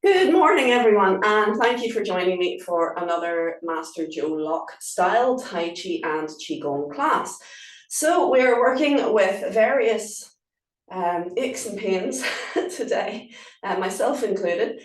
Good morning, everyone, and thank you for joining me for another Master Joe Lok style Tai Chi and Qi Gong class. So we're working with various aches and pains today, myself included.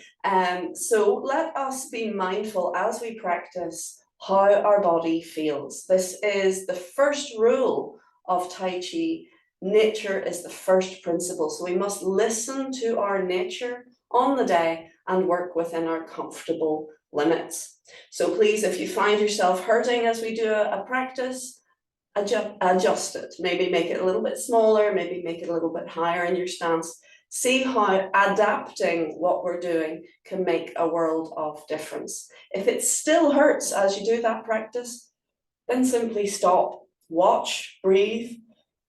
So let us be mindful as we practice how our body feels. This is the first rule of Tai Chi. Nature is the first principle. So we must listen to our nature on the day and work within our comfortable limits. So please, if you find yourself hurting as we do a practice, adjust it. Maybe make it a little bit smaller, maybe make it a little bit higher in your stance. See how adapting what we're doing can make a world of difference. If it still hurts as you do that practice, then simply stop, watch, breathe,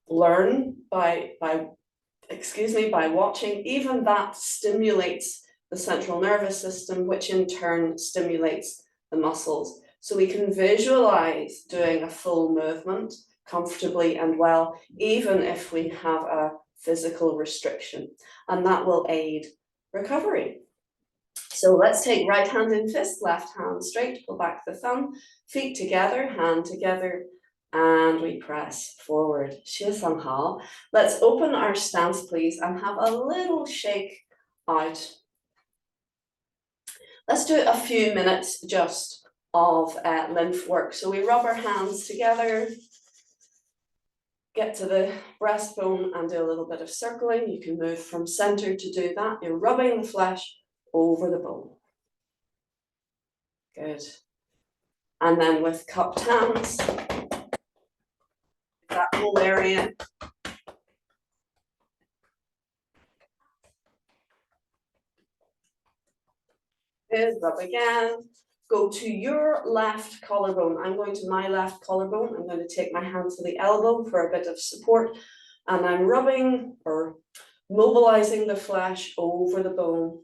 learn by watching. Even that stimulates the central nervous system, which in turn stimulates the muscles. So we can visualize doing a full movement comfortably and well, even if we have a physical restriction, and that will aid recovery. So let's take right hand in fist, left hand straight, pull back the thumb, feet together, hand together, and we press forward. Let's open our stance, please, and have a little shake out. Let's do a few minutes just of lymph work. So we rub our hands together, get to the breastbone and do a little bit of circling. You can move from center to do that. You're rubbing the flesh over the bone. Good. And then with cupped hands, that whole area. Good, rub again. Go to your left collarbone. I'm going to my left collarbone. I'm going to take my hand to the elbow for a bit of support. And I'm rubbing or mobilizing the flesh over the bone.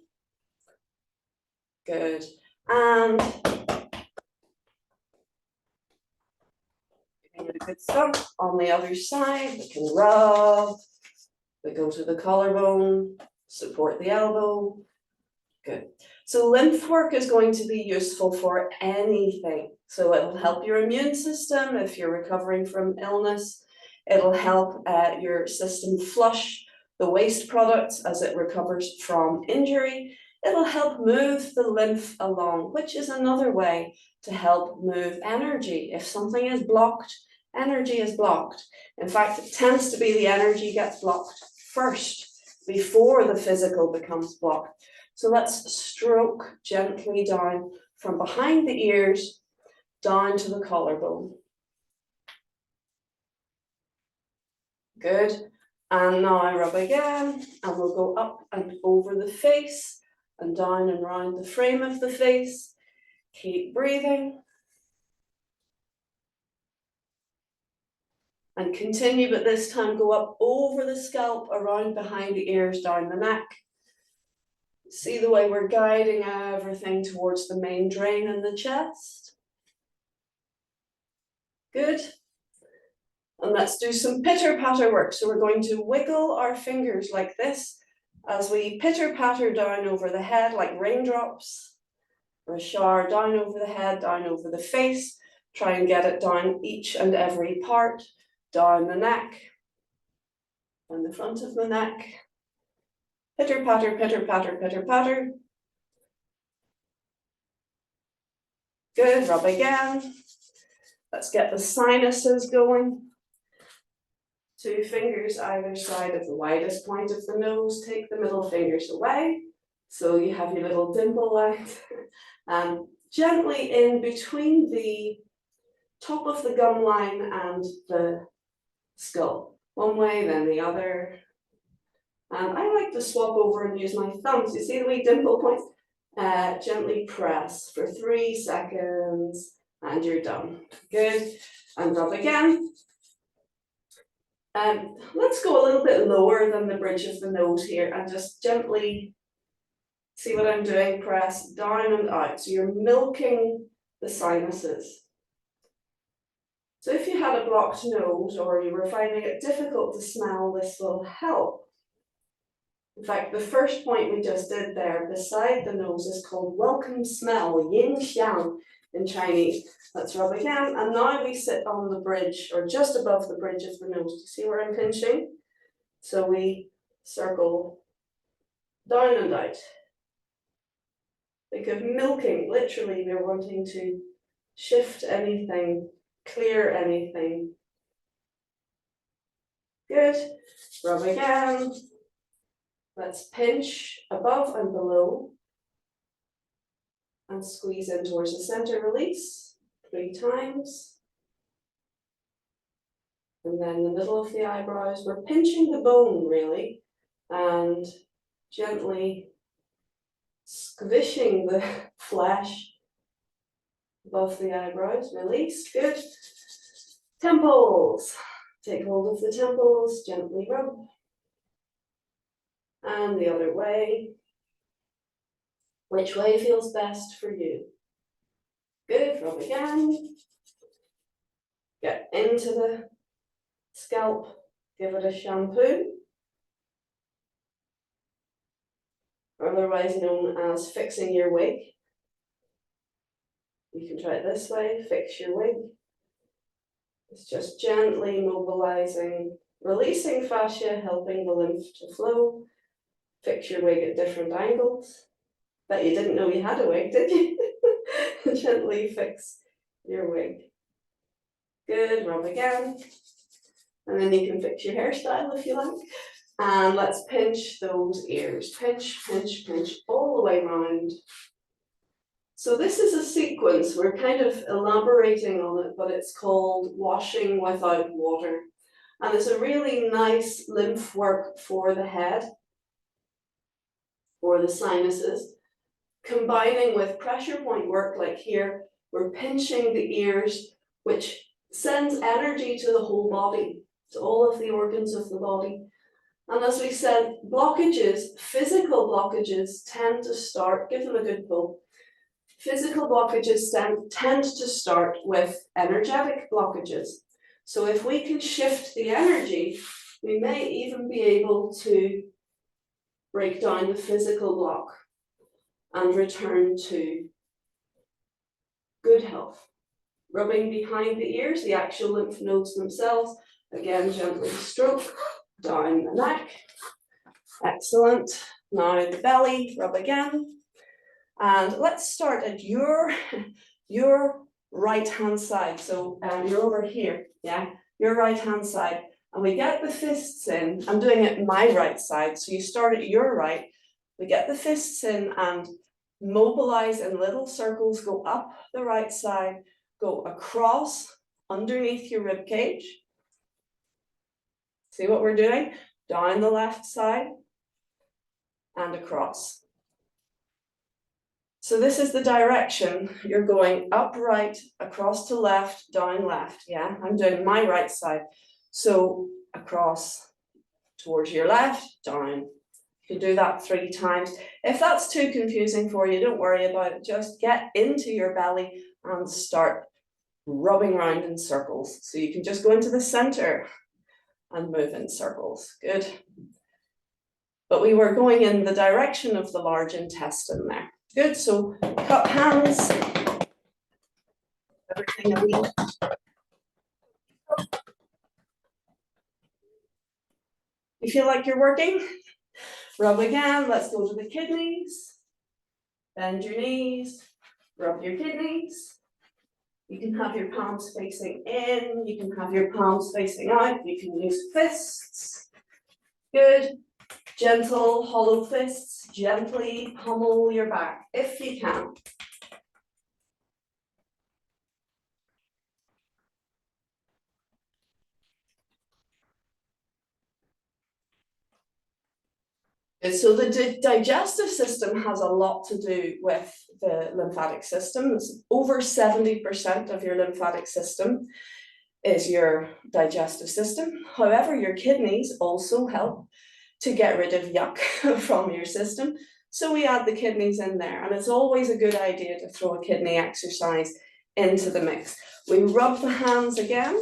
Good. And giving it a good thump on the other side. We can rub. We go to the collarbone, support the elbow. Good. So lymph work is going to be useful for anything. So it'll help your immune system if you're recovering from illness. It'll help your system flush the waste products as it recovers from injury. It'll help move the lymph along, which is another way to help move energy. If something is blocked, energy is blocked. In fact, it tends to be the energy gets blocked first before the physical becomes blocked. So let's stroke gently down from behind the ears down to the collarbone. Good. And now I rub again, and we'll go up and over the face and down and round the frame of the face. Keep breathing. And continue, but this time go up over the scalp, around behind the ears, down the neck. See the way we're guiding everything towards the main drain in the chest. Good. And let's do some pitter-patter work. So we're going to wiggle our fingers like this as we pitter-patter down over the head like raindrops, or a shower down over the head, down over the face. Try and get it down each and every part, down the neck, down the front of the neck. Pitter patter, pitter patter, pitter patter. Good, rub again. Let's get the sinuses going. 2 fingers either side of the widest point of the nose. Take the middle fingers away. So you have your little dimple line. And gently in between the top of the gum line and the skull. One way, then the other. And I like to swap over and use my thumbs. You see the wee dimple points? Gently press for 3 seconds and you're done. Good. And rub again. Let's go a little bit lower than the bridge of the nose here and just gently, see what I'm doing? Press down and out. So you're milking the sinuses. So if you had a blocked nose or you were finding it difficult to smell, this will help. In fact, the first point we just did there beside the nose is called welcome smell, yin xiang in Chinese. Let's rub again, and now we sit on the bridge or just above the bridge of the nose. Do you see where I'm pinching? So we circle down and out. Think of milking, literally we're wanting to shift anything, clear anything. Good, rub again. Let's pinch above and below and squeeze in towards the center, release 3 times. And then the middle of the eyebrows, we're pinching the bone really and gently squishing the flesh above the eyebrows, release, good. Temples, take hold of the temples, gently rub. And the other way. Which way feels best for you? Good, rub again. Get into the scalp, give it a shampoo. Otherwise known as fixing your wig. You can try it this way, fix your wig. It's just gently mobilizing, releasing fascia, helping the lymph to flow. Fix your wig at different angles. Bet you didn't know you had a wig, did you? Gently fix your wig. Good, rub again. And then you can fix your hairstyle if you like. And let's pinch those ears. Pinch, pinch, pinch, all the way around. So this is a sequence, we're kind of elaborating on it, but it's called washing without water. And it's a really nice lymph work for the head, for the sinuses. Combining with pressure point work like here, we're pinching the ears, which sends energy to the whole body, to all of the organs of the body. And as we said, blockages, physical blockages tend to start, give them a good pull. Physical blockages tend to start with energetic blockages. So if we can shift the energy, we may even be able to break down the physical block and return to good health. Rubbing behind the ears, the actual lymph nodes themselves, again gently stroke down the neck. Excellent. Now the belly, rub again. And let's start at your right hand side. So you're over here, yeah, your right hand side. And we get the fists in. I'm doing it my right side. So you start at your right. We get the fists in and mobilize in little circles, go up the right side, go across underneath your rib cage. See what we're doing? Down the left side and across. So this is the direction. You're going up, right, across to left, down, left. Yeah, I'm doing my right side. So across towards your left, down. You can do that 3 times. If that's too confusing for you, don't worry about it. Just get into your belly and start rubbing around in circles. So you can just go into the center and move in circles. Good. But we were going in the direction of the large intestine there. Good, so cup hands. Everything I need. You feel like you're working? Rub again, let's go to the kidneys. Bend your knees, rub your kidneys. You can have your palms facing in, you can have your palms facing out, you can use fists. Good. Gentle, hollow fists, gently pummel your back if you can. So the digestive system has a lot to do with the lymphatic system. It's over 70% of your lymphatic system is your digestive system. However, your kidneys also help to get rid of yuck from your system. So we add the kidneys in there, and it's always a good idea to throw a kidney exercise into the mix. We rub the hands again.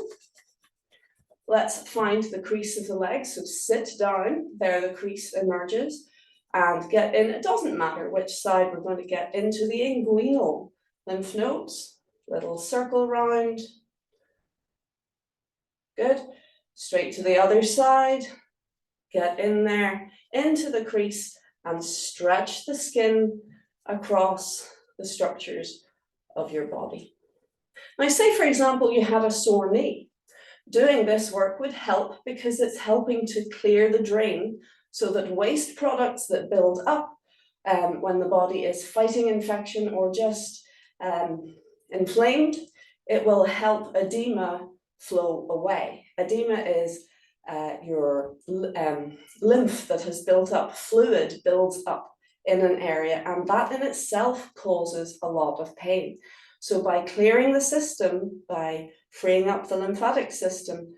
let's find the crease of the leg. So sit down, there the crease emerges, and get in. It doesn't matter which side, we're going to get into the inguinal lymph nodes. Little circle round. Good. Straight to the other side. Get in there, into the crease, and stretch the skin across the structures of your body. Now, say, for example, you had a sore knee. Doing this work would help because it's helping to clear the drain so that waste products that build up when the body is fighting infection or just inflamed, it will help edema flow away. Edema is your lymph that has built up, fluid builds up in an area, and that in itself causes a lot of pain. So by clearing the system, by freeing up the lymphatic system,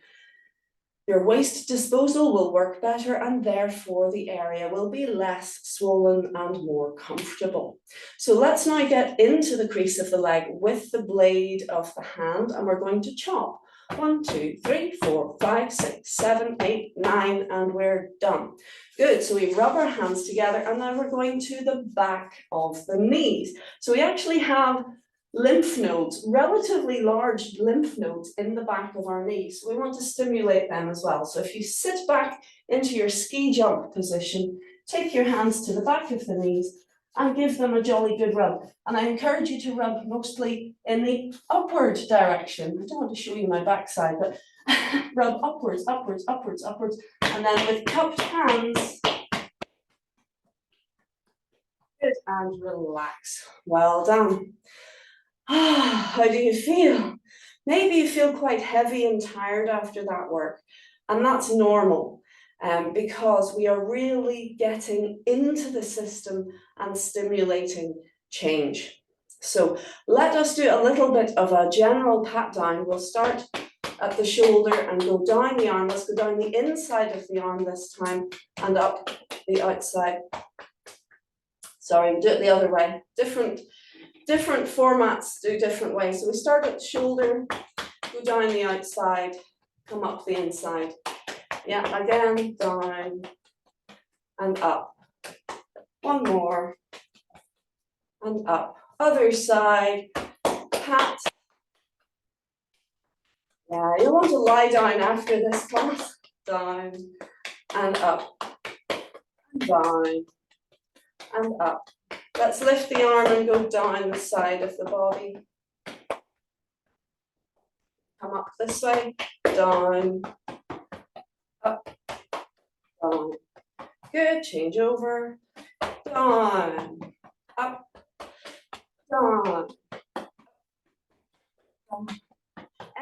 your waste disposal will work better, and therefore the area will be less swollen and more comfortable. So let's now get into the crease of the leg with the blade of the hand, and we're going to chop. 1, 2, 3, 4, 5, 6, 7, 8, 9, and we're done. Good, so we rub our hands together, and then we're going to the back of the knees. So we actually have lymph nodes, relatively large lymph nodes in the back of our knees. So we want to stimulate them as well. So if you sit back into your ski jump position, take your hands to the back of the knees and give them a jolly good rub. And I encourage you to rub mostly in the upward direction. I don't want to show you my backside, but rub upwards, upwards, upwards, upwards. And then with cupped hands, good, and relax. Well done. How do you feel? Maybe you feel quite heavy and tired after that work, and that's normal because we are really getting into the system and stimulating change. So let us do a little bit of a general pat down. We'll start at the shoulder and go down the arm. Let's go down the inside of the arm this time and up the outside. Sorry, we'll do it the other way. Different formats do different ways. So we start at the shoulder, go down the outside, come up the inside. Yeah, again, down and up. One more, and up. Other side, pat. Yeah, you'll want to lie down after this class. Down and up, and down and up. Let's lift the arm and go down the side of the body. Come up this way, down, up, down. Good, change over, down, up, down, down.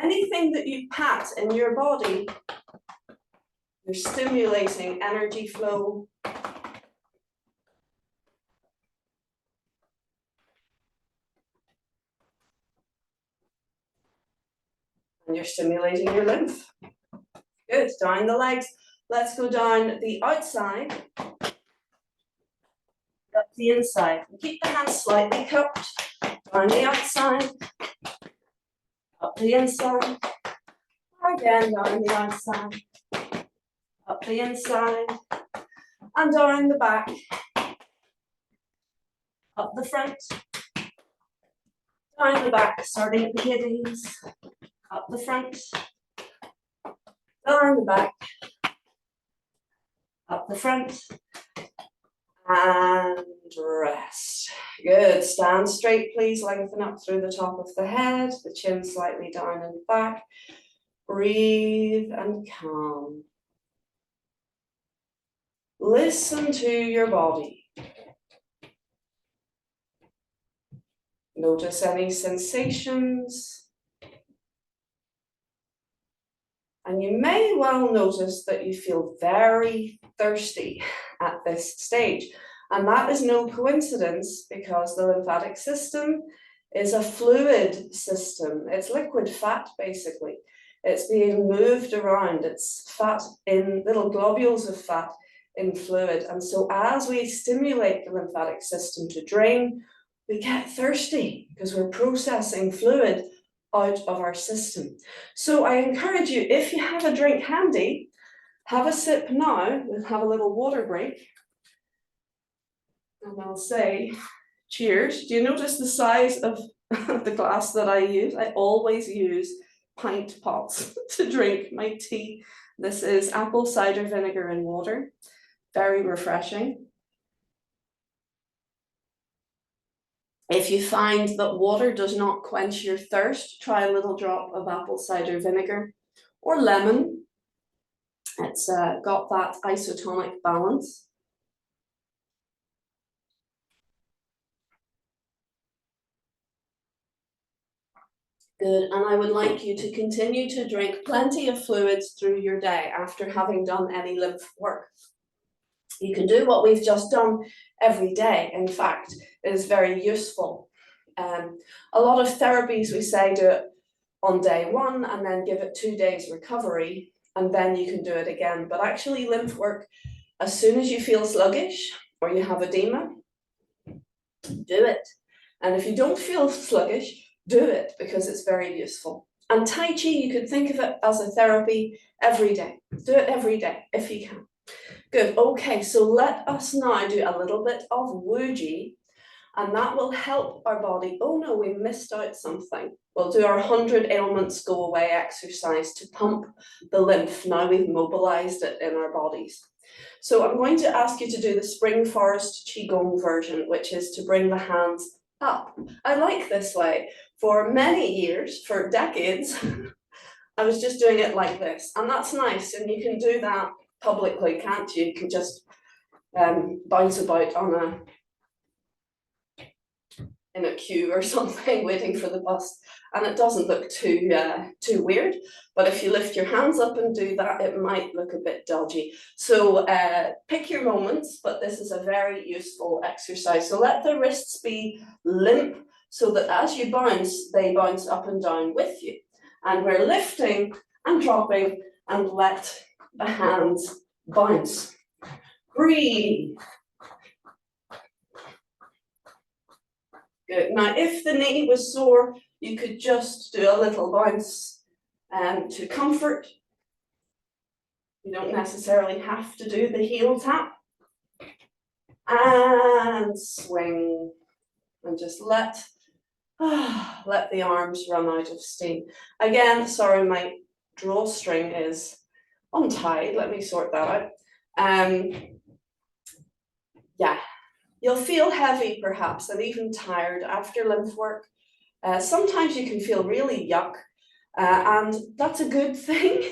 Anything that you pat in your body, you're stimulating energy flow. And you're stimulating your lymph. Good, down the legs. Let's go down the outside, up the inside. Keep the hands slightly cupped, down the outside, up the inside, again down the outside, up the inside, and down the back, up the front, down the back, starting at the kidneys, up the front, down the back, up the front, and rest. Good, stand straight please, lengthen up through the top of the head, the chin slightly down and back. Breathe and calm. Listen to your body. Notice any sensations. And you may well notice that you feel very thirsty at this stage. And that is no coincidence because the lymphatic system is a fluid system. It's liquid fat, basically. It's being moved around. It's fat in little globules of fat in fluid. And so as we stimulate the lymphatic system to drain, we get thirsty because we're processing fluid out of our system. So I encourage you, if you have a drink handy, have a sip now. We'll have a little water break. And I'll say, cheers. Do you notice the size of the glass that I use? I always use pint pots to drink my tea. This is apple cider vinegar and water. Very refreshing. If you find that water does not quench your thirst, try a little drop of apple cider vinegar or lemon. It's got that isotonic balance. Good, and I would like you to continue to drink plenty of fluids through your day after having done any lymph work. You can do what we've just done every day. In fact, it is very useful. A lot of therapies, we say, do it on day one and then give it 2 days recovery, and then you can do it again. But actually, lymph work, as soon as you feel sluggish or you have edema, do it. And if you don't feel sluggish, do it, because it's very useful. And Tai Chi, you could think of it as a therapy every day. Do it every day if you can. Good, okay, so let us now do a little bit of Wuji, and that will help our body. Oh no, we missed out something. We'll do our 100 ailments go away exercise to pump the lymph. Now we've mobilized it in our bodies. So I'm going to ask you to do the Spring Forest Qi Gong version, which is to bring the hands up. I like this way. For many years, for decades, I was just doing it like this, and that's nice, and you can do that publicly, can't you? You can just bounce about in a queue or something, waiting for the bus, and it doesn't look too weird. But if you lift your hands up and do that, it might look a bit dodgy. So pick your moments, but this is a very useful exercise. So let the wrists be limp, so that as you bounce, they bounce up and down with you. And we're lifting and dropping, and let the hands bounce. Breathe. Good. Now, if the knee was sore, you could just do a little bounce to comfort. You don't necessarily have to do the heel tap. And swing. And just let the arms run out of steam. Again, sorry, my drawstring is untied. Let me sort that out. Yeah. You'll feel heavy perhaps, and even tired after lymph work. Sometimes you can feel really yuck, and that's a good thing.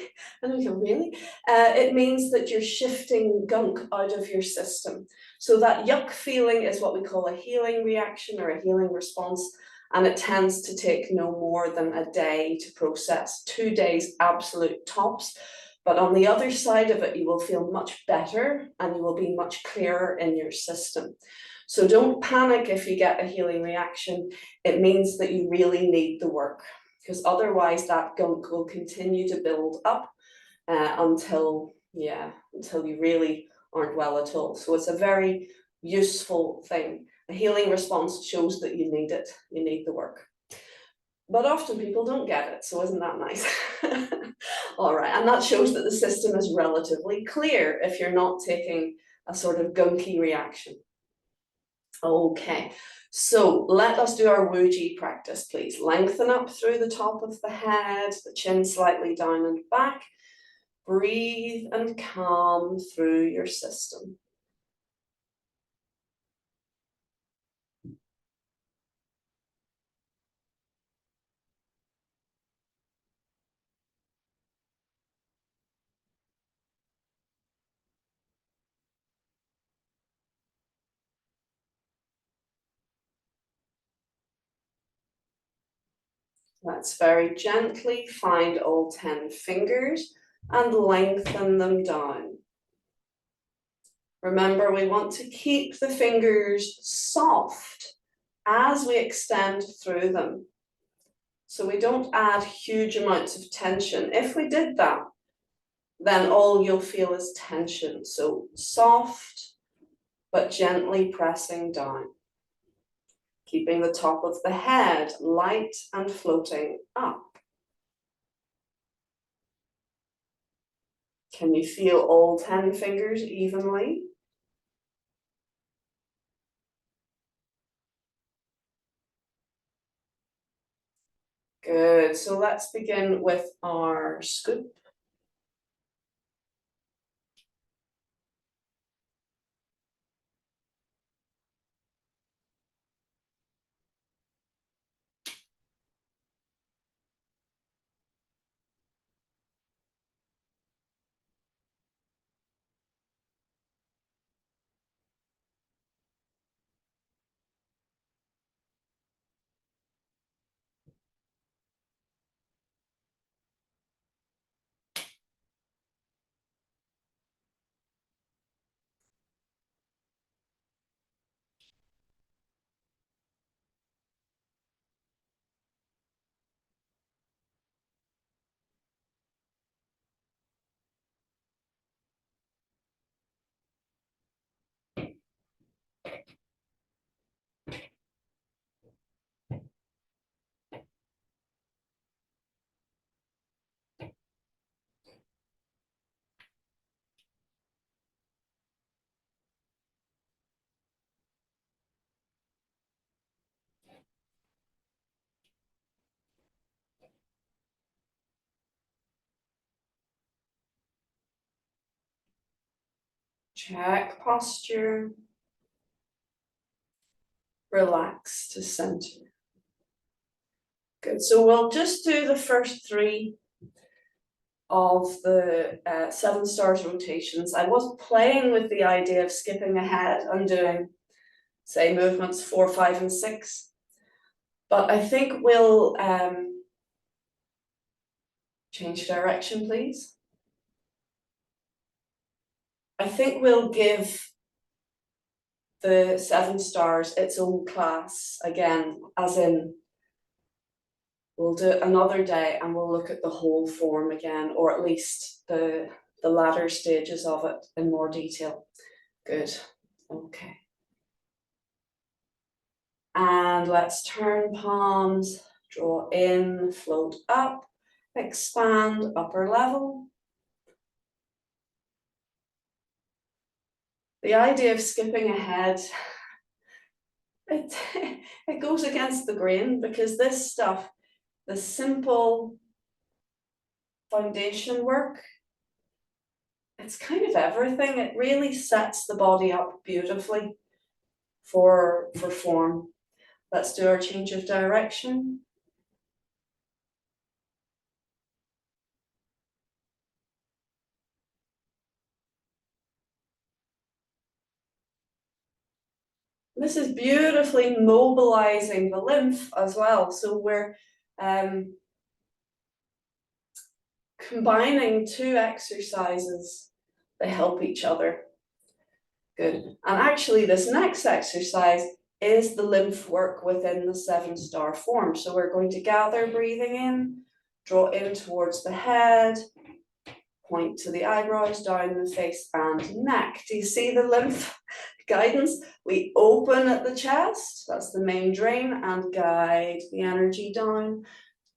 I don't feel really. It means that you're shifting gunk out of your system. So that yuck feeling is what we call a healing reaction or a healing response, and it tends to take no more than a day to process. 2 days absolute tops. But on the other side of it, you will feel much better and you will be much clearer in your system. So don't panic if you get a healing reaction. It means that you really need the work, because otherwise that gunk will continue to build up until you really aren't well at all. So it's a very useful thing. A healing response shows that you need it, you need the work. But often people don't get it, so isn't that nice? All right, and that shows that the system is relatively clear if you're not taking a sort of gunky reaction. Okay, so let us do our Wuji practice, please. Lengthen up through the top of the head, the chin slightly down and back. Breathe and calm through your system. Let's very gently find all 10 fingers and lengthen them down. Remember, we want to keep the fingers soft as we extend through them, so we don't add huge amounts of tension. If we did that, then all you'll feel is tension. So soft, but gently pressing down. keeping the top of the head light and floating up. Can you feel all 10 fingers evenly? Good, so let's begin with our scoop. Check posture. Relax to center. Good, so we'll just do the first 3 of the 7 stars rotations. I was playing with the idea of skipping ahead and doing, say, movements 4, 5, and 6. But I think we'll change direction, please. I think we'll give the 7 stars its own class again, as in we'll do it another day and we'll look at the whole form again, or at least the latter stages of it in more detail. Good, okay. And let's turn palms, draw in, float up, expand upper level. The idea of skipping ahead, it goes against the grain, because this stuff, the simple foundation work, it's kind of everything. It really sets the body up beautifully for form. Let's do our change of direction. This is beautifully mobilizing the lymph as well. So we're combining 2 exercises that help each other. Good. And actually this next exercise is the lymph work within the 7-star form. So we're going to gather breathing in, draw in towards the head, point to the eyebrows, down the face and neck. Do you see the lymph guidance? We open at the chest, that's the main drain, and guide the energy down.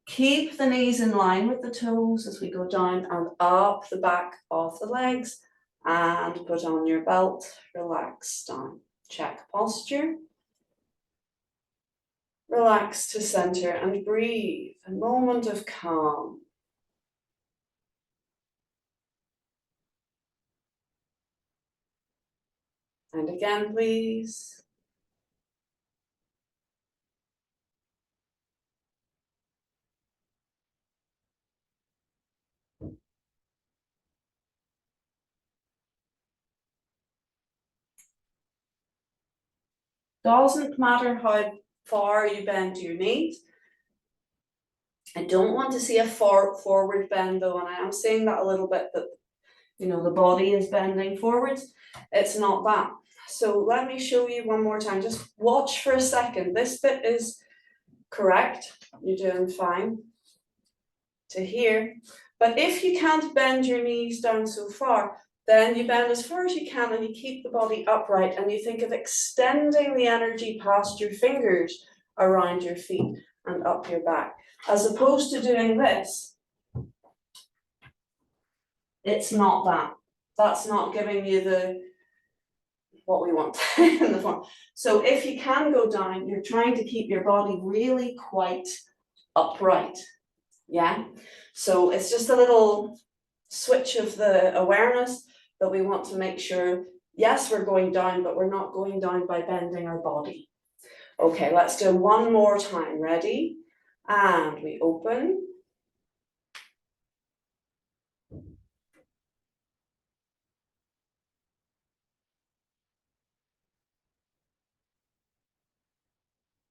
Keep the knees in line with the toes as we go down and up the back of the legs, and put on your belt, relax down. Check posture. Relax to center and breathe, a moment of calm. And again, please. Doesn't matter how far you bend your knees. I don't want to see a forward bend though, and I am saying that a little bit, that the body is bending forwards. It's not that. So let me show you one more time. Just watch for a second. This bit is correct. You're doing fine to here. But if you can't bend your knees down so far, Then you bend as far as you can and you keep the body upright and you think of extending the energy past your fingers around your feet and up your back. As opposed to doing this, it's not that. That's not giving you what we want in the form. So if you can go down, you're trying to keep your body really quite upright. Yeah. So it's just a little switch of the awareness that we want to make sure, yes, we're going down, but we're not going down by bending our body. Okay, let's do one more time. Ready? And we open.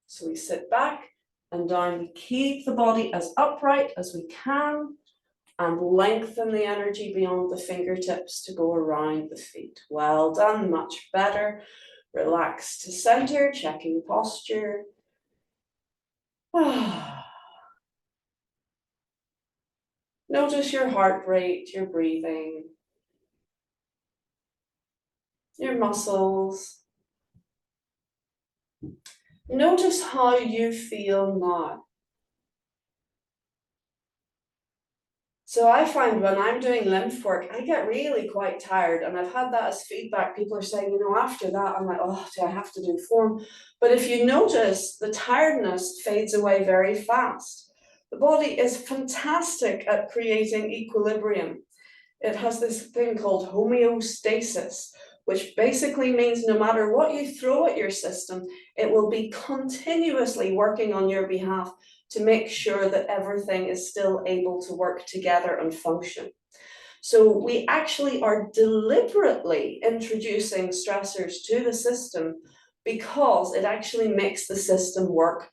So we sit back and down. We keep the body as upright as we can and lengthen the energy beyond the fingertips to go around the feet. Well done, much better. Relax to center, checking posture. Notice your heart rate, your breathing, your muscles. Notice how you feel now. So I find when I'm doing lymph work, I get really quite tired, and I've had that as feedback. People are saying, you know, after that, I'm like, oh, do I have to do form? But if you notice, the tiredness fades away very fast. The body is fantastic at creating equilibrium. It has this thing called homeostasis, which basically means no matter what you throw at your system, it will be continuously working on your behalf to make sure that everything is still able to work together and function. So we actually are deliberately introducing stressors to the system because it actually makes the system work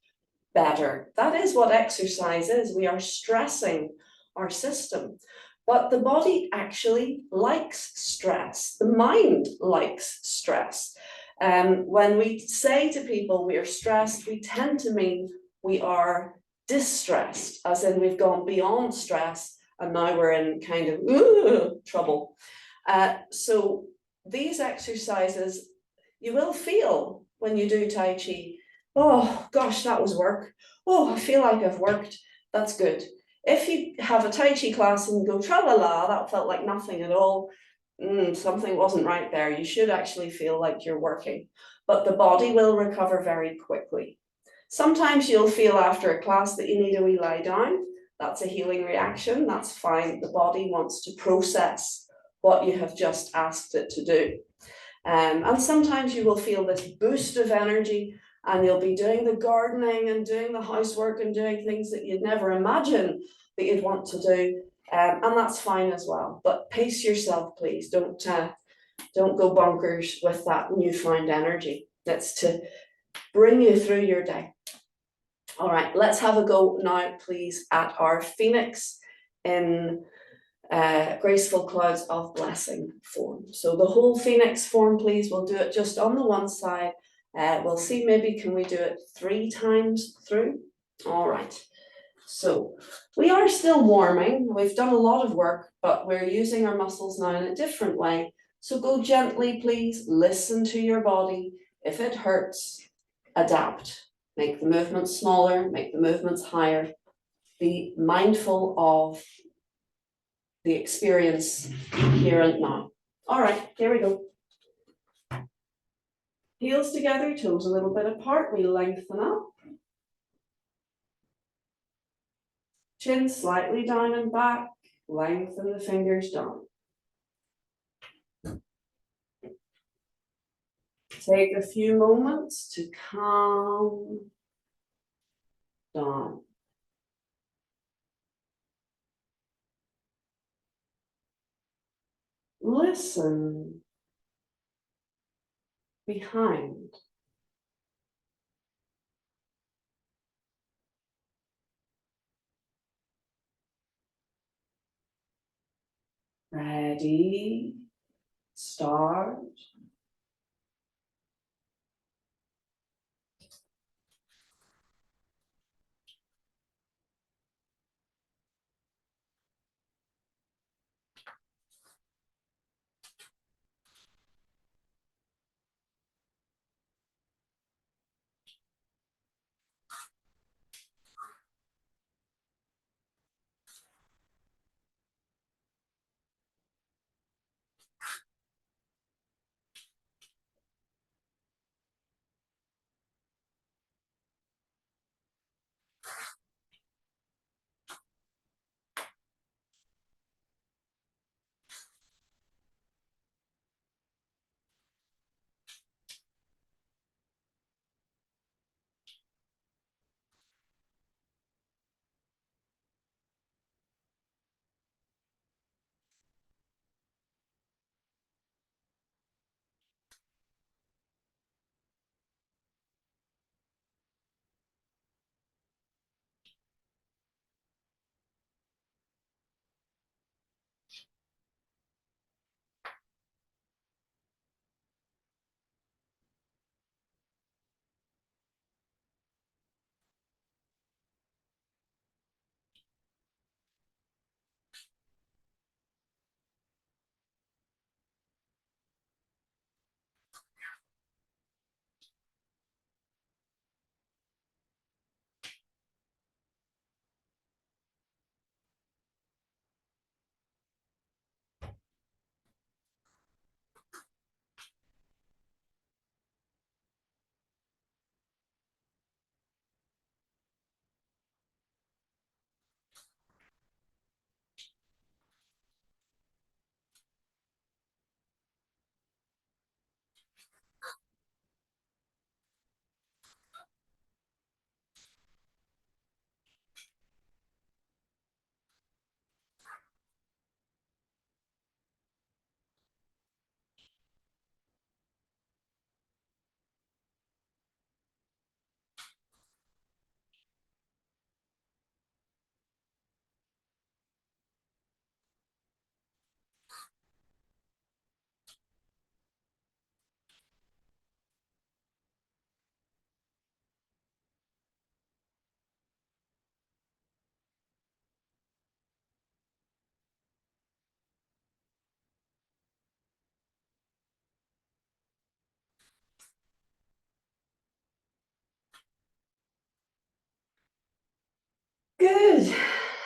better. That is what exercise is. We are stressing our system. But the body actually likes stress. The mind likes stress. When we say to people we are stressed, we tend to mean we are distressed, as in we've gone beyond stress and now we're in kind of trouble. So these exercises you will feel when you do Tai Chi. Oh gosh, that was work. Oh, I feel like I've worked. That's good. If you have a Tai Chi class and go tra-la-la, that felt like nothing at all, something wasn't right there. You should actually feel like you're working, but the body will recover very quickly. Sometimes you'll feel after a class that you need a wee lie down. That's a healing reaction. That's fine. The body wants to process what you have just asked it to do. And sometimes you will feel this boost of energy and you'll be doing the gardening and doing the housework and doing things that you'd never imagine that you'd want to do. And that's fine as well. But pace yourself, please. Don't go bonkers with that newfound energy. That's to bring you through your day. All right, let's have a go now, please, at our Phoenix in graceful clouds of blessing form. So the whole Phoenix form, please. We'll do it just on the one side. We'll see, maybe can we do it 3 times through? All right. So we are still warming. We've done a lot of work, but we're using our muscles now in a different way. So go gently, please. Listen to your body. If it hurts, adapt. Make the movements smaller, make the movements higher. Be mindful of the experience here and now. All right, here we go. Heels together, toes a little bit apart. We lengthen up. Chin slightly down and back. Lengthen the fingers down. Take a few moments to calm down. Listen behind. Ready, start.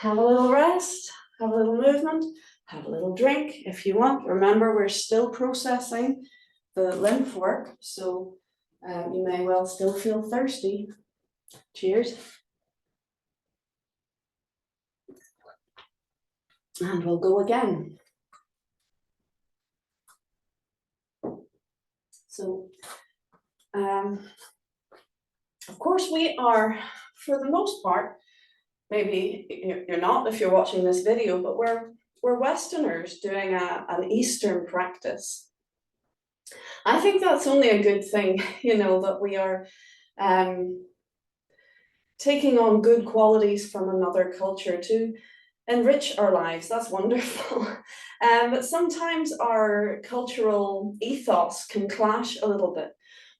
have a little rest, have a little movement, have a little drink if you want. Remember, we're still processing the lymph work, so you may well still feel thirsty. Cheers. And we'll go again. So, of course, we are, for the most part, maybe you're not if you're watching this video, but we're Westerners doing an Eastern practice. I think that's only a good thing, you know, that we are taking on good qualities from another culture to enrich our lives. That's wonderful. But sometimes our cultural ethos can clash a little bit.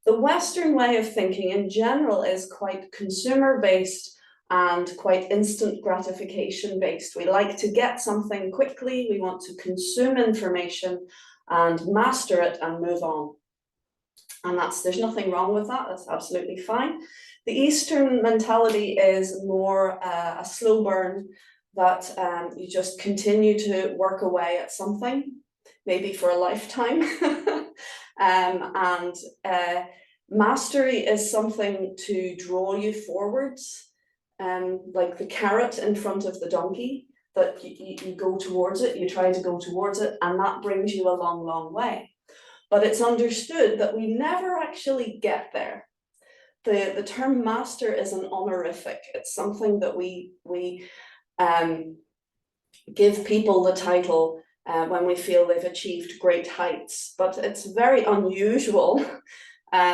The Western way of thinking in general is quite consumer-based and quite instant gratification based. We like to get something quickly, we want to consume information and master it and move on. And there's nothing wrong with that, that's absolutely fine. The Eastern mentality is more a slow burn, that you just continue to work away at something, maybe for a lifetime. Mastery is something to draw you forwards, like the carrot in front of the donkey, that you go towards it, you try to go towards it, and that brings you a long, long way. But it's understood that we never actually get there. The term master is an honorific. It's something that we give people the title when we feel they've achieved great heights. But it's very unusual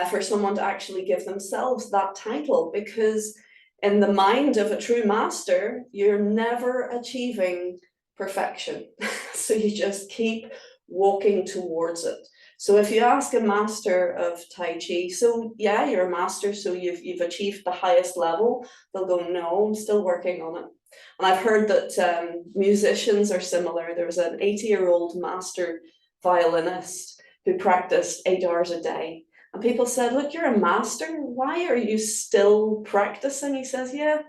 for someone to actually give themselves that title, because in the mind of a true master, you're never achieving perfection. So you just keep walking towards it. So if you ask a master of Tai Chi, so yeah, you're a master, so you've achieved the highest level, they'll go, no, I'm still working on it. And I've heard that musicians are similar. There was an 80-year-old master violinist who practiced 8 hours a day. And people said, look, you're a master, why are you still practicing? He says, yeah,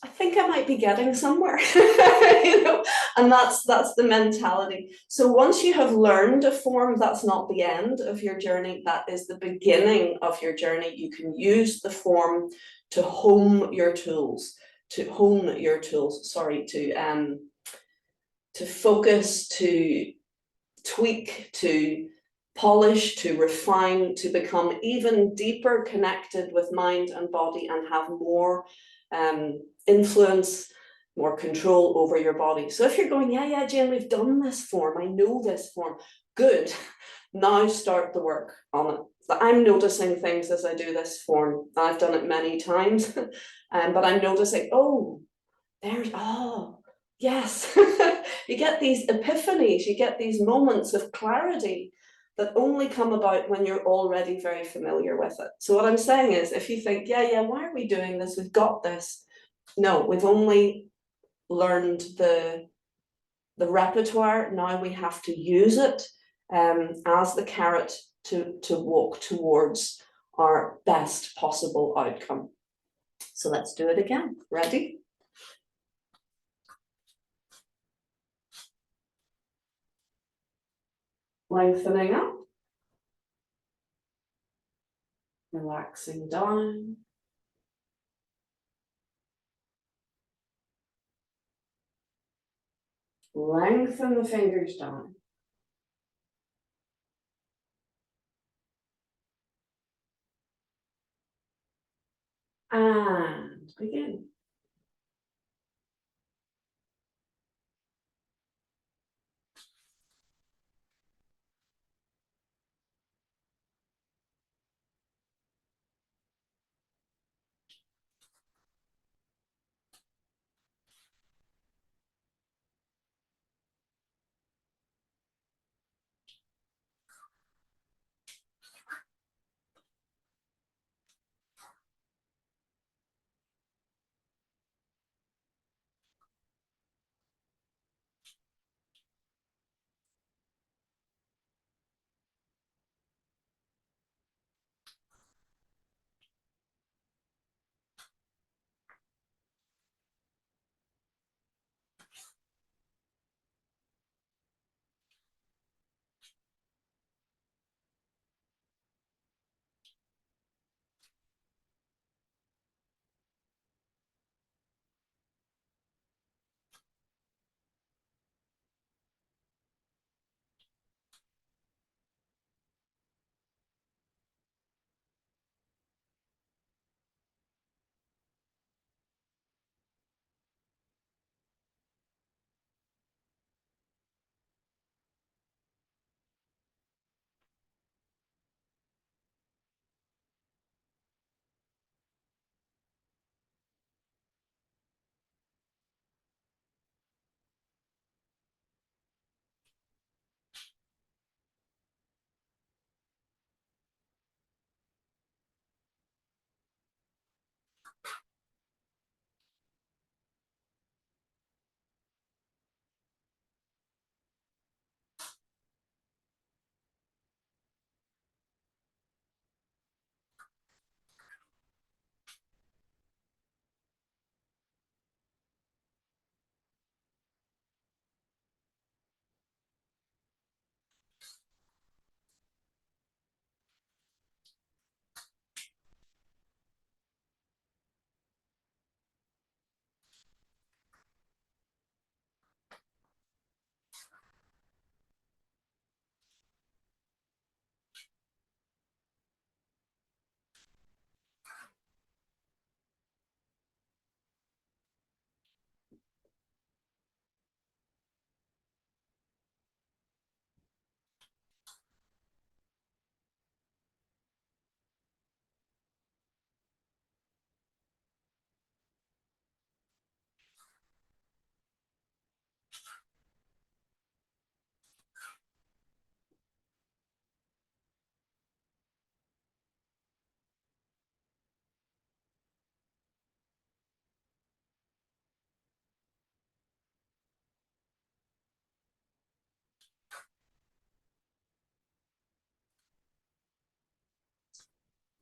I think I might be getting somewhere. You know, and that's the mentality. So once you have learned a form, that's not the end of your journey, that is the beginning of your journey. You can use the form to hone your tools, to focus, to tweak, to polish, to refine, to become even deeper connected with mind and body and have more influence, more control over your body. So if you're going, yeah, Jane, we've done this form, I know this form, good. Now start the work on it. So I'm noticing things as I do this form. I've done it many times, but I'm noticing, oh, yes. You get these epiphanies, you get these moments of clarity that only come about when you're already very familiar with it. So what I'm saying is, if you think, yeah, why are we doing this? We've got this. No, we've only learned the repertoire. Now we have to use it as the carrot to walk towards our best possible outcome. So let's do it again. Ready? Lengthening up, relaxing down, lengthen the fingers down, and begin.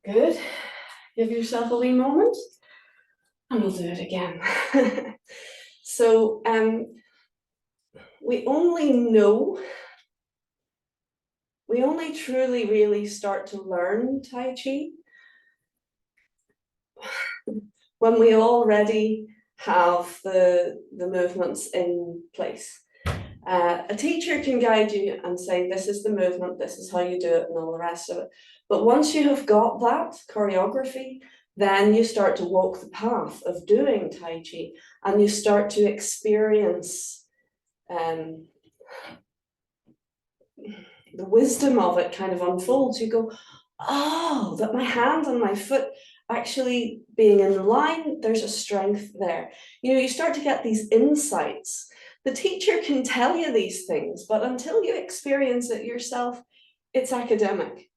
Good. Give yourself a wee moment and we'll do it again. So we only truly really start to learn Tai Chi when we already have the movements in place. A teacher can guide you and say, this is the movement, this is how you do it, and all the rest of it. But once you have got that choreography, then you start to walk the path of doing Tai Chi, and you start to experience the wisdom of it kind of unfolds. You go, oh, that my hand and my foot actually being in line, there's a strength there. You know, you start to get these insights. The teacher can tell you these things, but until you experience it yourself, it's academic.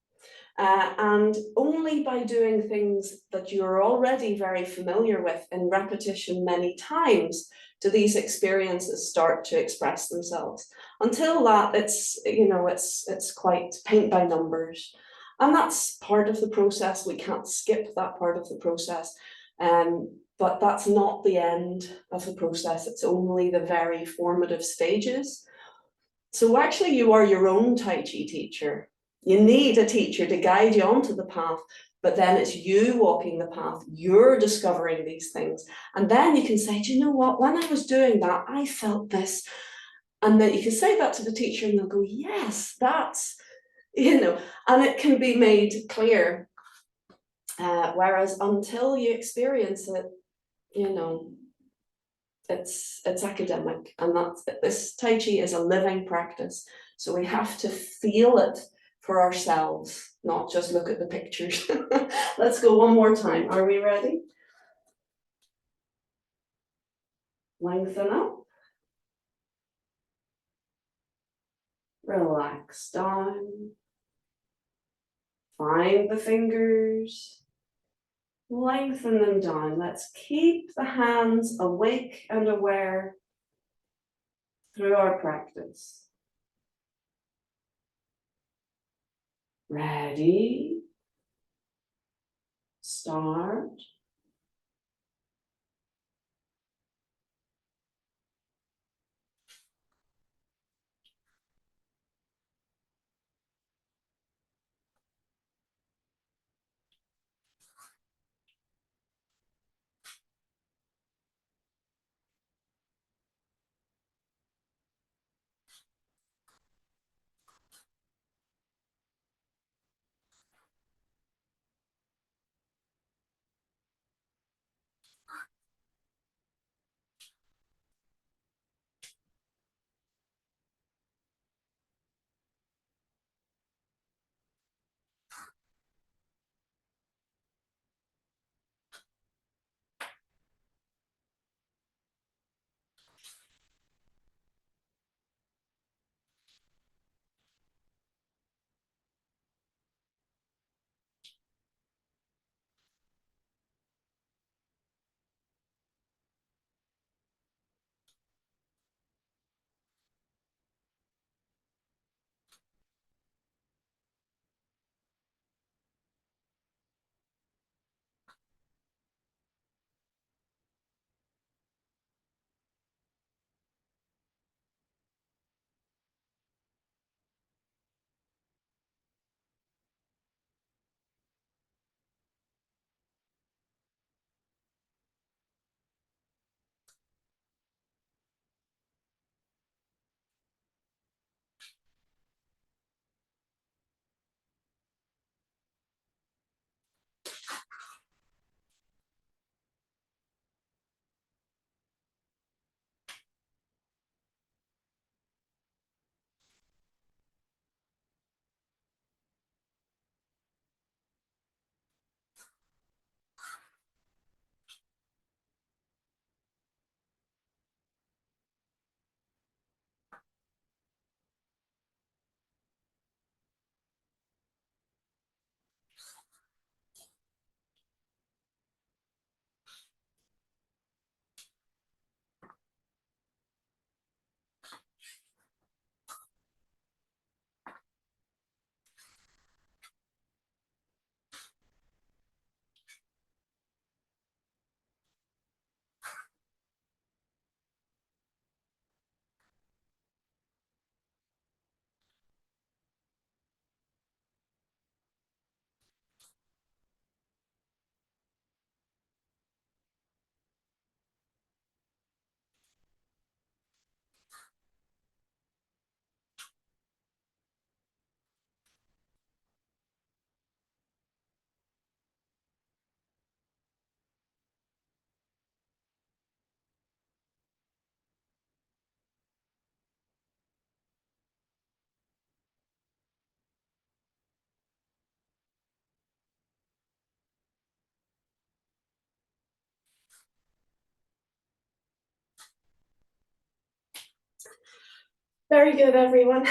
And only by doing things that you're already very familiar with in repetition many times do these experiences start to express themselves. Until that, it's quite paint by numbers. And that's part of the process. We can't skip that part of the process. But that's not the end of the process. It's only the very formative stages. So actually you are your own Tai Chi teacher. You need a teacher to guide you onto the path, but then it's you walking the path, you're discovering these things. And then you can say, do you know what, when I was doing that, I felt this. And then you can say that to the teacher and they'll go, yes, that's, and it can be made clear. Whereas until you experience it, it's academic, and this Tai Chi is a living practice. So we have to feel it for ourselves, not just look at the pictures. Let's go one more time. Are we ready? Lengthen up. Relax down. Find the fingers. Lengthen them down. Let's keep the hands awake and aware through our practice. Ready? Start. Very good, everyone.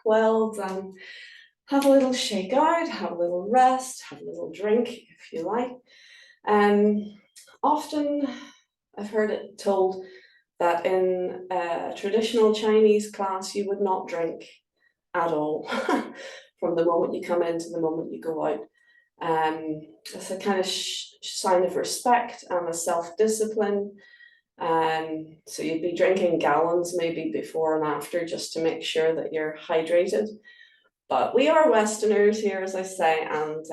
Well done. Have a little shake out, have a little rest, have a little drink if you like. Often I've heard it told that in a traditional Chinese class you would not drink at all from the moment you come in to the moment you go out. It's a kind of sign of respect and a self-discipline. So you'd be drinking gallons maybe before and after just to make sure that you're hydrated. But we are Westerners here, as I say, and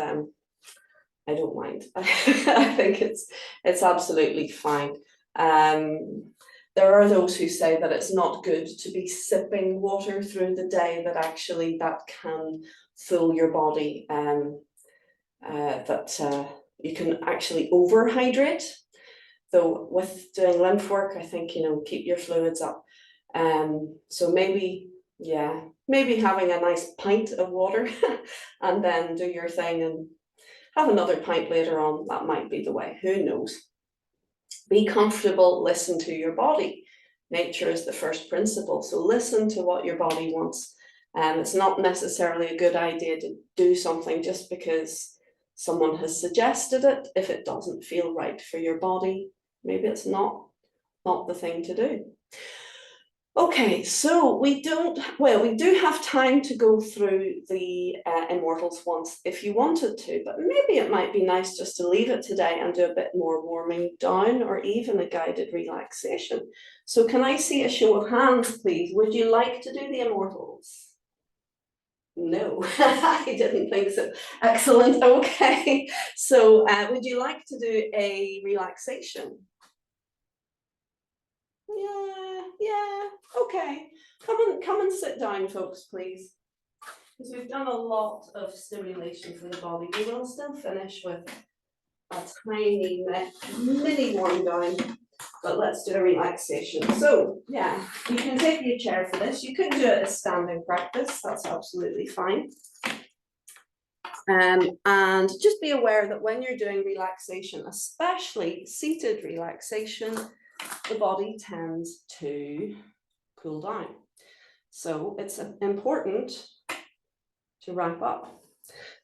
I don't mind. I think it's absolutely fine. There are those who say that it's not good to be sipping water through the day, that actually that can fill your body, that you can actually overhydrate. Though with doing lymph work, I think, keep your fluids up. So maybe having a nice pint of water and then do your thing and have another pint later on, that might be the way, who knows. Be comfortable, listen to your body. Nature is the first principle, so listen to what your body wants. It's not necessarily a good idea to do something just because someone has suggested it. If it doesn't feel right for your body, maybe it's not the thing to do. Okay, so we do have time to go through the immortals once if you wanted to, but maybe it might be nice just to leave it today and do a bit more warming down or even a guided relaxation. So can I see a show of hands, please? Would you like to do the immortals? No, I didn't think so. Excellent, okay. So would you like to do a relaxation? Yeah, okay. Come and sit down, folks, please. Because we've done a lot of stimulation for the body. We will still finish with a tiny mini warm down, but let's do a relaxation. So yeah, you can take your chair for this. You could do it as standing practice, that's absolutely fine. And just be aware that when you're doing relaxation, especially seated relaxation, the body tends to cool down. So it's important to wrap up.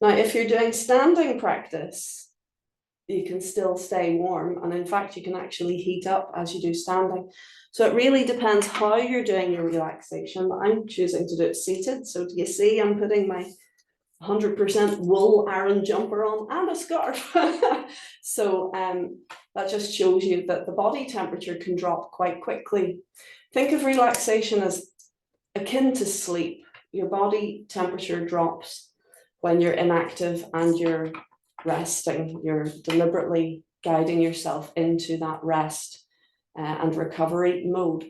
Now, if you're doing standing practice, you can still stay warm. And in fact, you can actually heat up as you do standing. So it really depends how you're doing your relaxation. I'm choosing to do it seated. So do you see I'm putting my 100% wool Aran jumper on and a scarf. So that just shows you that the body temperature can drop quite quickly. Think of relaxation as akin to sleep. Your body temperature drops when you're inactive and you're resting. You're deliberately guiding yourself into that rest and recovery mode.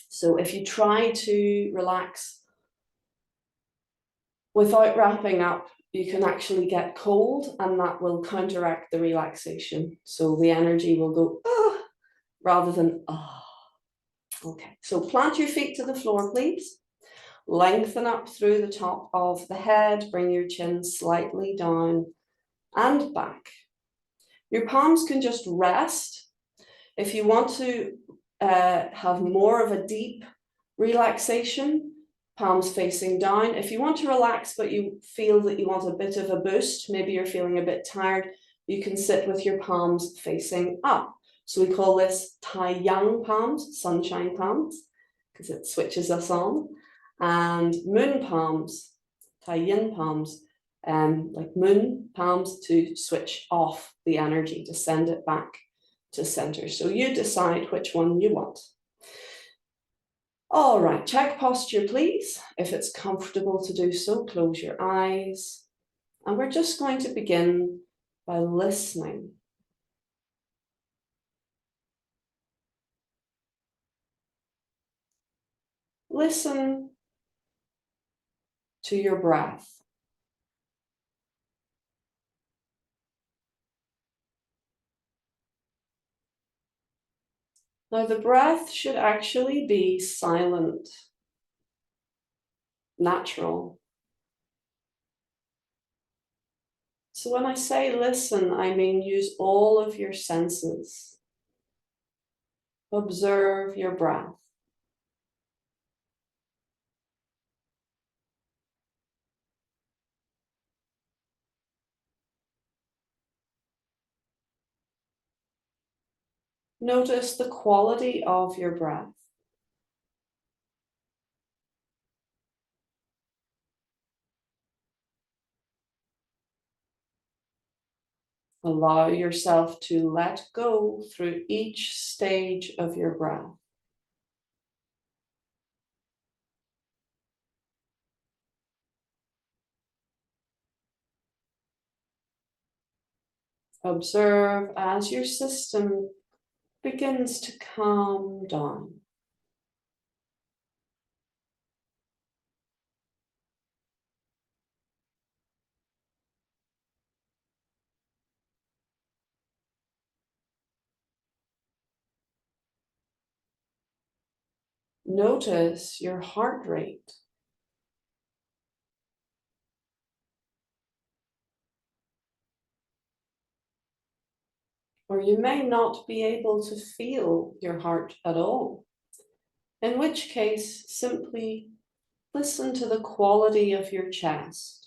So if you try to relax without wrapping up, you can actually get cold, and that will counteract the relaxation. So the energy will go, ah, rather than, ah. Okay, so plant your feet to the floor, please. Lengthen up through the top of the head, bring your chin slightly down and back. Your palms can just rest. If you want to have more of a deep relaxation, palms facing down. If you want to relax, but you feel that you want a bit of a boost, maybe you're feeling a bit tired, you can sit with your palms facing up. So we call this Tai Yang palms, sunshine palms, because it switches us on. And moon palms, Tai Yin palms, like moon palms to switch off the energy, to send it back to center. So you decide which one you want. All right, check posture, please. If it's comfortable to do so, close your eyes. And we're just going to begin by listening. Listen to your breath. Now, the breath should actually be silent, natural. So when I say listen, I mean use all of your senses. Observe your breath. Notice the quality of your breath. Allow yourself to let go through each stage of your breath. Observe as your system begins to calm down. Notice your heart rate. Or you may not be able to feel your heart at all, in which case simply listen to the quality of your chest.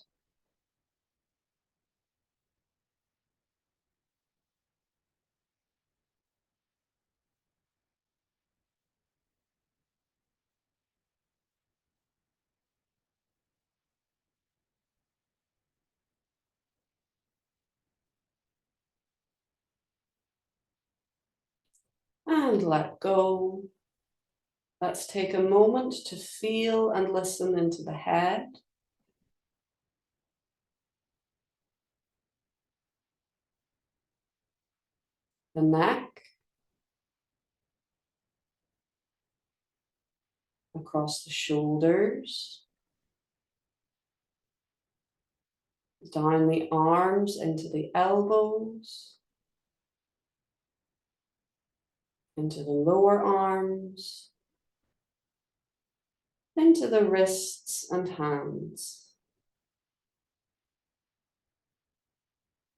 And let go. Let's take a moment to feel and listen into the head, the neck, across the shoulders, down the arms into the elbows, into the lower arms, into the wrists and hands.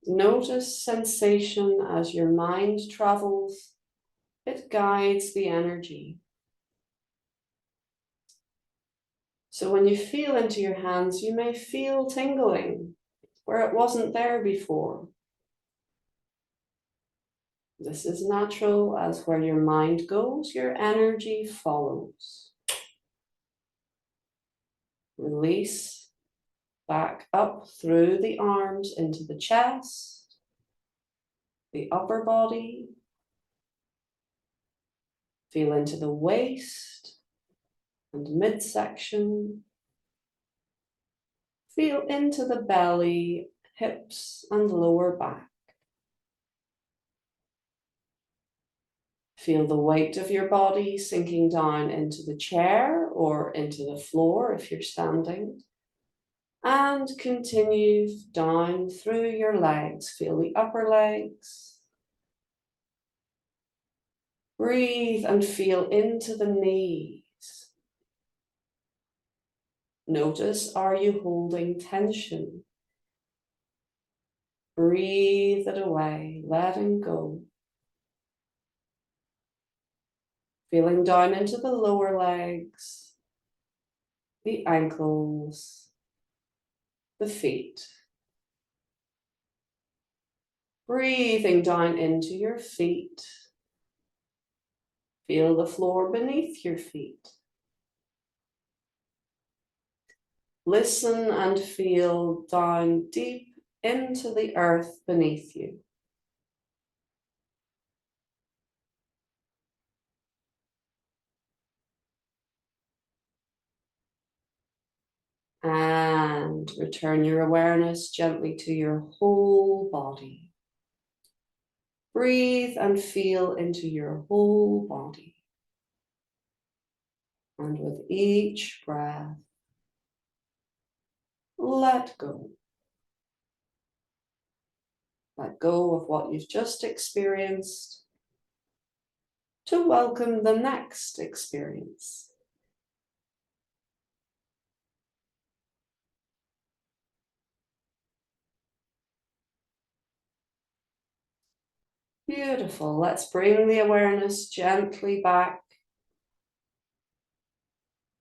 Notice sensation as your mind travels. It guides the energy. So when you feel into your hands, you may feel tingling where it wasn't there before. This is natural, as where your mind goes, your energy follows. Release back up through the arms into the chest, the upper body. Feel into the waist and midsection. Feel into the belly, hips, and lower back. Feel the weight of your body sinking down into the chair or into the floor if you're standing. And continue down through your legs. Feel the upper legs. Breathe and feel into the knees. Notice, are you holding tension? Breathe it away, letting go. Feeling down into the lower legs, the ankles, the feet. Breathing down into your feet. Feel the floor beneath your feet. Listen and feel down deep into the earth beneath you. And return your awareness gently to your whole body. Breathe and feel into your whole body. And with each breath, let go. Let go of what you've just experienced to welcome the next experience. Beautiful. Let's bring the awareness gently back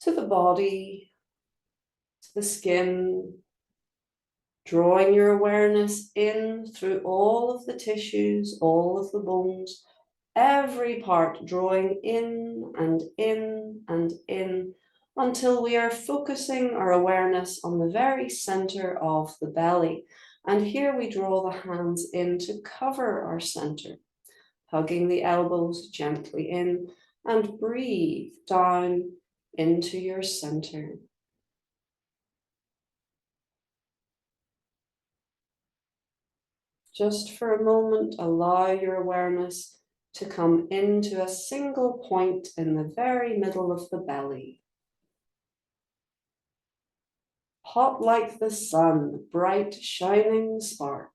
to the body, to the skin, drawing your awareness in through all of the tissues, all of the bones, every part drawing in and in and in until we are focusing our awareness on the very center of the belly. And here we draw the hands in to cover our center, hugging the elbows gently in, and breathe down into your center. Just for a moment, allow your awareness to come into a single point in the very middle of the belly. Hot like the sun, bright shining spark.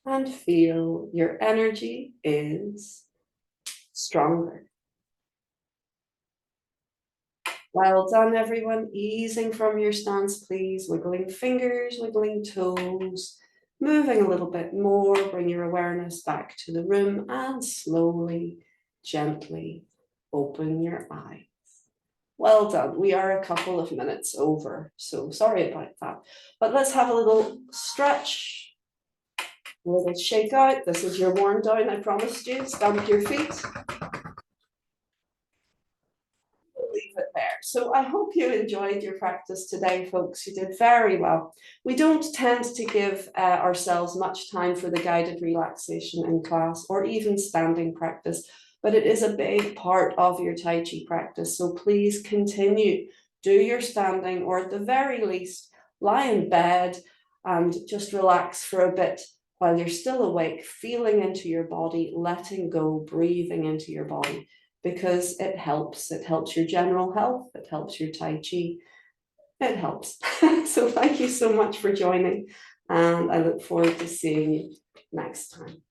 And feel your energy is stronger. Well done, everyone. Easing from your stance, please. Wiggling fingers, wiggling toes, moving a little bit more. Bring your awareness back to the room and slowly, gently open your eyes. Well done. We are a couple of minutes over, so sorry about that. But let's have a little stretch, a little shake out. This is your warm down, I promised you. Stamp your feet. Leave it there. So I hope you enjoyed your practice today, folks. You did very well. We don't tend to give ourselves much time for the guided relaxation in class or even standing practice, but it is a big part of your Tai Chi practice. So please continue. Do your standing, or at the very least, lie in bed and just relax for a bit while you're still awake, feeling into your body, letting go, breathing into your body. Because it helps your general health, it helps your Tai Chi, it helps. So thank you so much for joining, and I look forward to seeing you next time.